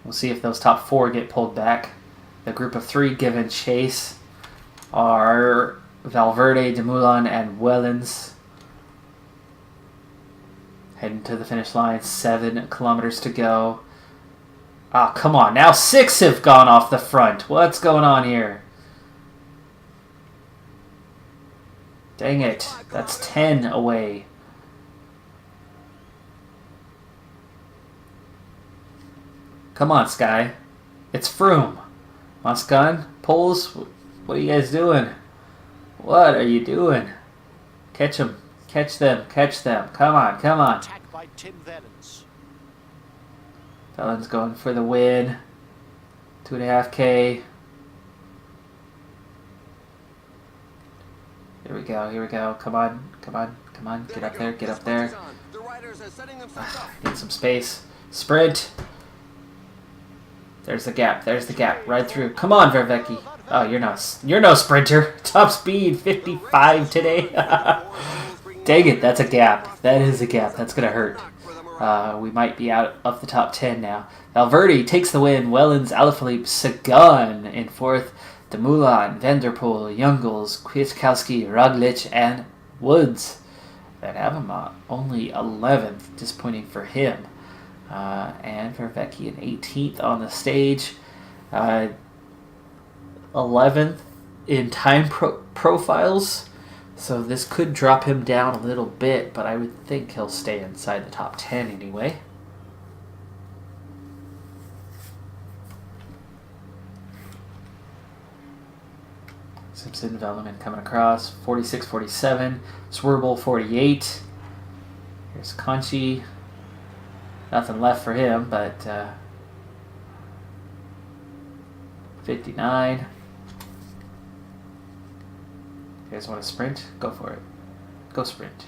We'll see if those top 4 get pulled back. The group of 3 given chase are Valverde, Dumoulin, and Wellens. Heading to the finish line. 7 kilometers to go. Ah, come on. Now 6 have gone off the front. What's going on here? Dang it. That's 10 away. Come on, Sky. It's Froome. Muscan, Poels, what are you guys doing? What are you doing? Catch them. Catch them. Catch them. Come on, come on. Attack by Tim Wellens. Wellens going for the win. 2.5K. Here we go, here we go. Come on, come on, come on. Get up there, get up there. Need some space. Sprint. There's the gap, there's the gap. Right through. Come on, Vervecchi. Oh, you're no sprinter. Top speed, 55 today. Dang it, that's a gap. That is a gap. That's going to hurt. We might be out of the top 10 now. Valverde takes the win. Wellens, Alaphilippe, Sagan in 4th. Dumoulin, Van der Poel, Jungels, Kwiatkowski, Roglic, and Woods. Van Avermaet only 11th. Disappointing for him. And Vervecchi in 18th on the stage. 11th in time profiles. So this could drop him down a little bit, but I would think he'll stay inside the top 10 anyway. Simpson, Veldeman coming across. 46, 47. Swerble, 48. Here's Conchi. Nothing left for him, but 59. You guys want to sprint? Go for it. Go sprint.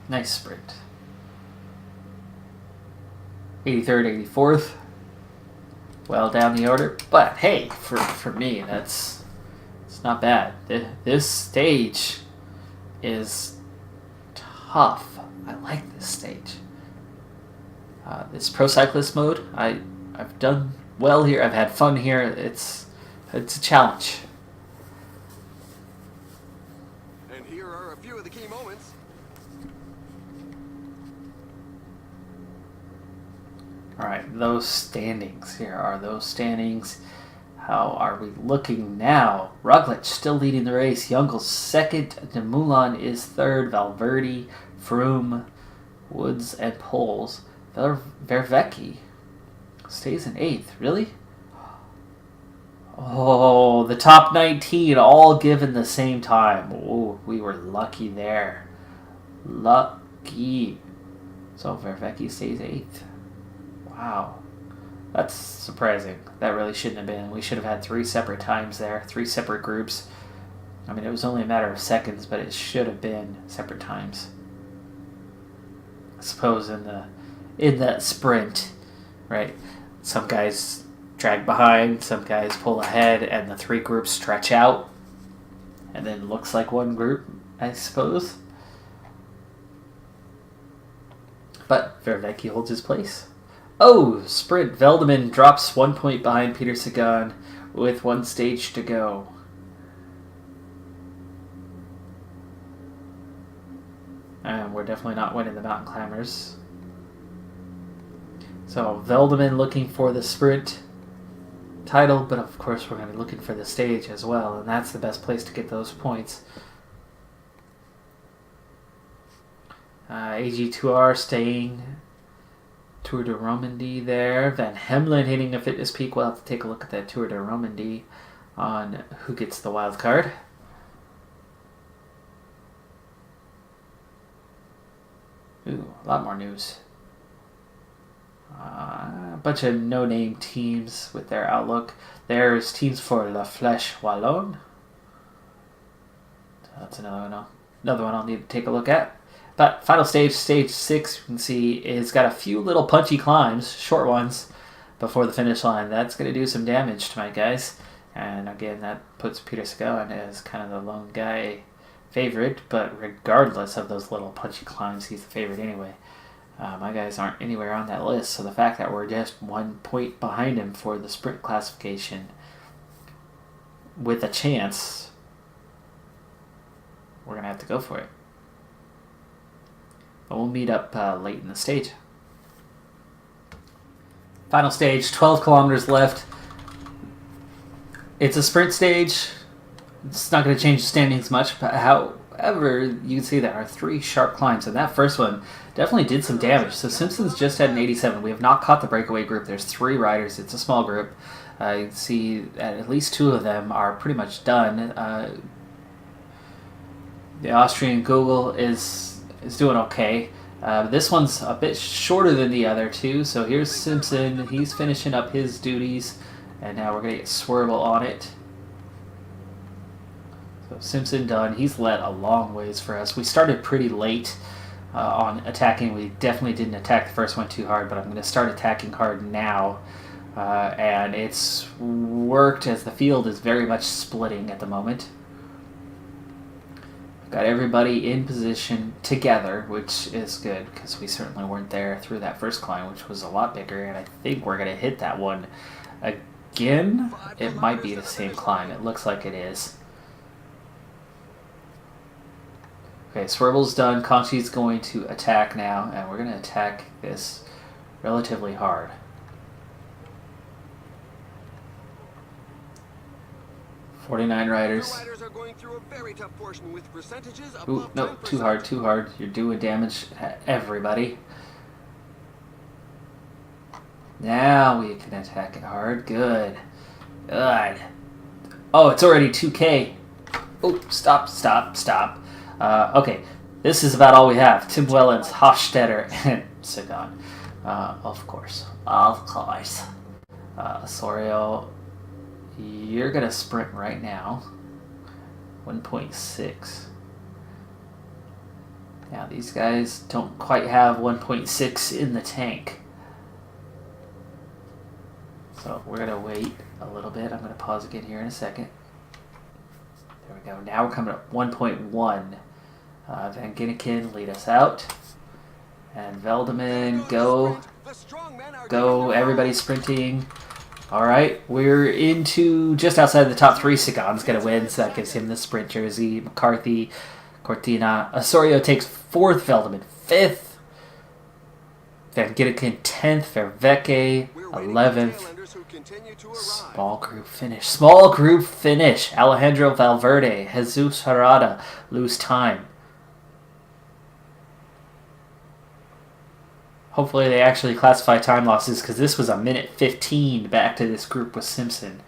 Nice sprint. 83rd, 84th. Well down the order. But hey, for me, it's not bad. This stage is tough. I like this stage. This Pro Cyclist mode, I've done well here. I've had fun here. It's a challenge. And here are a few of the key moments. Alright, those standings. Here are those standings. How are we looking now? Roglic still leading the race. Youngle's second. Dumoulin is third. Valverde, Froome, Woods, and Poles. Vervecchi stays in eighth. Really? Oh, the top 19 all given the same time. Oh, we were lucky there. Lucky. So Vervecchi stays eighth. Wow. That's surprising. That really shouldn't have been. We should have had 3 separate times there. 3 separate groups. I mean, it was only a matter of seconds, but it should have been separate times. I suppose in that sprint, right, some guys drag behind, some guys pull ahead, and the 3 groups stretch out. And then looks like one group, I suppose. But Vervecchi holds his place. Oh, sprint. Veldeman drops 1 point behind Peter Sagan with 1 stage to go. And we're definitely not winning the mountain climbers. So Veldeman looking for the sprint title, but of course we're going to be looking for the stage as well, and that's the best place to get those points. AG2R staying. Tour de Romandie there. Van Hemelen hitting a fitness peak. We'll have to take a look at that Tour de Romandie on who gets the wild card. Ooh, a lot more news. A bunch of no-name teams with their outlook. There's teams for La Flèche Wallonne. That's another one I'll need to take a look at. But final stage, stage 6, you can see, is got a few little punchy climbs, short ones, before the finish line. That's going to do some damage to my guys. And again, that puts Peter Sagan as kind of the lone guy favorite. But regardless of those little punchy climbs, he's the favorite anyway. My guys aren't anywhere on that list. So the fact that we're just 1 point behind him for the sprint classification with a chance, we're going to have to go for it. We'll meet up late in the stage. Final stage, 12 kilometers left. It's a sprint stage. It's not going to change the standings much, but however, you can see there are 3 sharp climbs, and that first one definitely did some damage. So Simpson's just had an 87. We have not caught the breakaway group. There's 3 riders. It's a small group. You can see that at least 2 of them are pretty much done. The Austrian Google is doing okay. This one's a bit shorter than the other 2. So here's Simpson. He's finishing up his duties. And now we're going to get Swerble on it. So Simpson done. He's led a long ways for us. We started pretty late on attacking. We definitely didn't attack the first one too hard. But I'm going to start attacking hard now. And it's worked as the field is very much splitting at the moment. Got everybody in position together, which is good, because we certainly weren't there through that first climb, which was a lot bigger, and I think we're going to hit that one again. It might be the same climb. It looks like it is. Okay, Swervel's done. Conchi's going to attack now, and we're going to attack this relatively hard. .49 riders. Ooh, no, too hard. You're doing damage to everybody. Now we can attack it hard. Good. Oh, it's already 2K. Oh, stop. Okay, this is about all we have. Tim Wellens, Hofstetter, and Sagan. Of course. Sorio, you're going to sprint right now. 1.6. Now, these guys don't quite have 1.6 in the tank. So we're going to wait a little bit. I'm going to pause again here in a second. There we go. Now we're coming up 1.1. Van Ginniken lead us out. And Veldeman, go, everybody sprinting. All right, we're into just outside the top 3. Sagan's going to win, so that gives him the sprint jersey. McCarthy, Cortina. Osorio takes 4th, Veldeman 5th. Van Ginniken 10th, Vervecke 11th. Small group finish. Alejandro Valverde, Jesus Harada lose time. Hopefully they actually classify time losses, because this was a minute 15 back to this group with Simpson.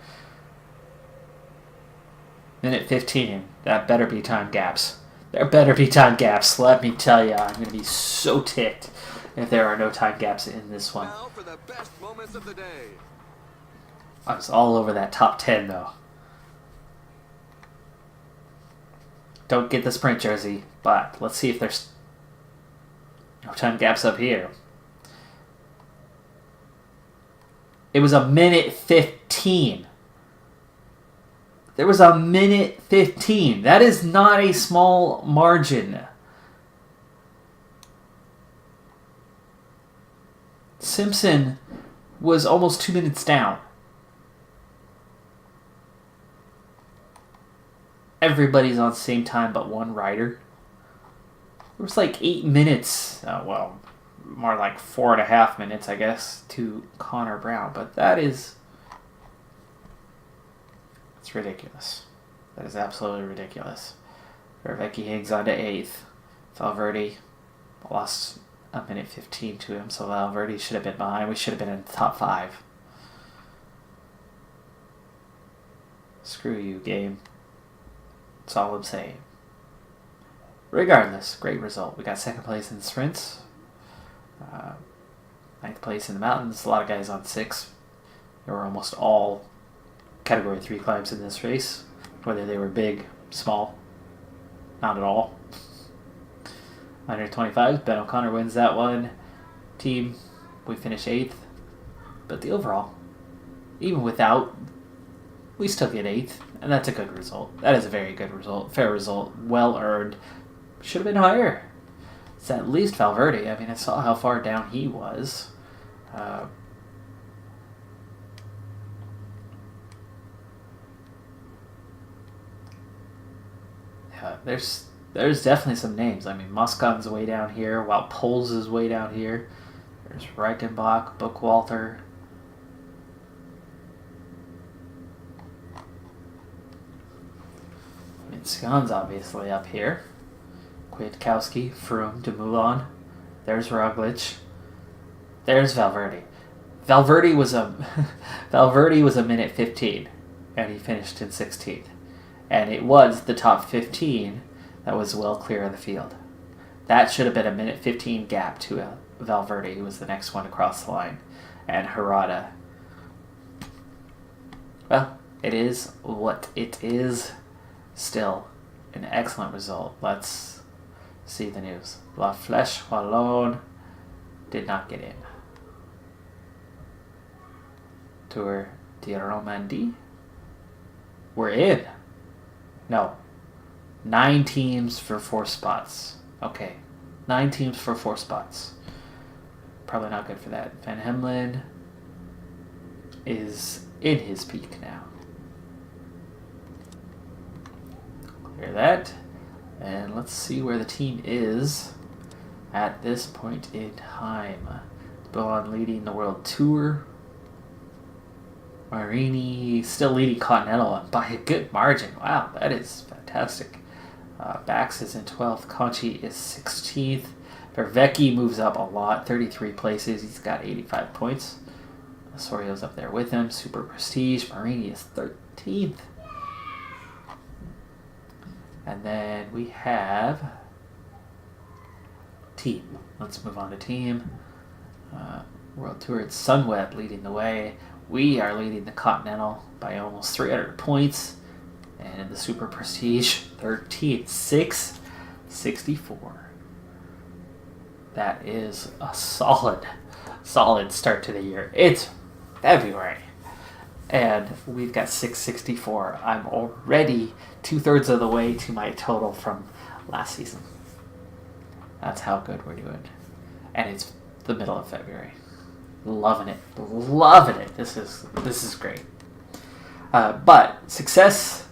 Minute 15. That better be time gaps. There better be time gaps. Let me tell you, I'm going to be so ticked if there are no time gaps in this one. Now for the best moments of the day. I was all over that top 10, though. Don't get the sprint jersey, but let's see if there's no time gaps up here. It was a minute 15. There was a minute 15. That is not a small margin. Simpson was almost 2 minutes down. Everybody's on the same time but one rider. It was like 8 minutes. More like 4.5 minutes, I guess, to Connor Brown. But it's ridiculous. That is absolutely ridiculous. Vervecke hangs on to 8th. Valverde lost a minute 15 to him, so Valverde should have been behind. We should have been in the top 5. Screw you, game. That's all I'm saying. Regardless, great result. We got 2nd place in the sprints. 9th place in the mountains. A lot of guys on 6. There were almost all Category 3 climbs in this race. Whether they were big, small, not at all. Under 25, Ben O'Connor wins that one. Team, we finish 8th. But the overall, even without, we still get 8th. And that's a good result. That is a very good result. Fair result. Well earned. Should have been higher. It's at least Valverde. I mean, I saw how far down he was. There's definitely some names. I mean, Muscon's way down here, while Poles is way down here. There's Reichenbach, Bookwalter. I mean, Sagan's obviously up here. Kwiatkowski, Froome, Dumoulin. There's Roglic. There's Valverde. Valverde was a minute 15, and he finished in 16th. And it was the top 15 that was well clear of the field. That should have been a minute 15 gap to Valverde, who was the next one across the line, and Harada. Well, it is what it is. Still, an excellent result. Let's see the news. La Flèche Wallonne did not get in. Tour de Romandie, we're in. No. 9 teams for 4 spots. Okay. 9 teams for 4 spots. Probably not good for that. Van Hemlen is in his peak now. Clear that. And let's see where the team is at this point in time. Bohan leading the World Tour. Marini still leading Continental by a good margin. Wow, that is fantastic. Bax is in 12th. Conchi is 16th. Vervecke moves up a lot, 33 places. He's got 85 points. Osorio's up there with him. Super Prestige. Marini is 13th. And then we have team. Let's move on to team. World Tour, it's Sunweb leading the way. We are leading the Continental by almost 300 points. And in the Super Prestige, 13th, 664. That is a solid start to the year. It's February. And we've got 664. I'm already 2/3 of the way to my total from last season. That's how good we're doing. And it's the middle of February. Loving it. Loving it. This is great. But success,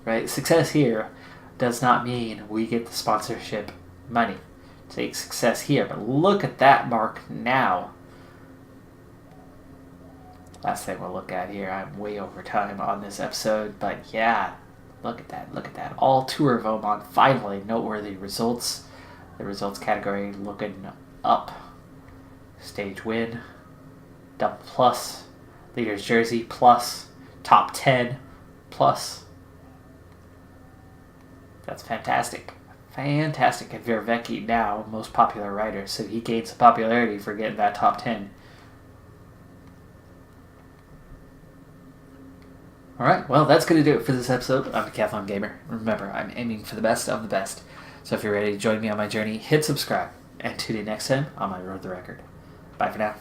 right? Success here does not mean we get the sponsorship money. Take success here. But look at that mark now. Last thing we'll look at here. I'm way over time on this episode. But yeah, look at that. Look at that. All Tour of Oman. Finally, noteworthy results. The results category looking up. Stage win. Double plus. Leader's jersey plus. Top 10 plus. That's fantastic. Fantastic. And Vervecchi now most popular rider. So he gained some popularity for getting that top 10. Alright, well, that's going to do it for this episode. I'm a Decathlon Gamer. Remember, I'm aiming for the best of the best. So if you're ready to join me on my journey, hit subscribe. And tune in next time on my Road to the Record. Bye for now.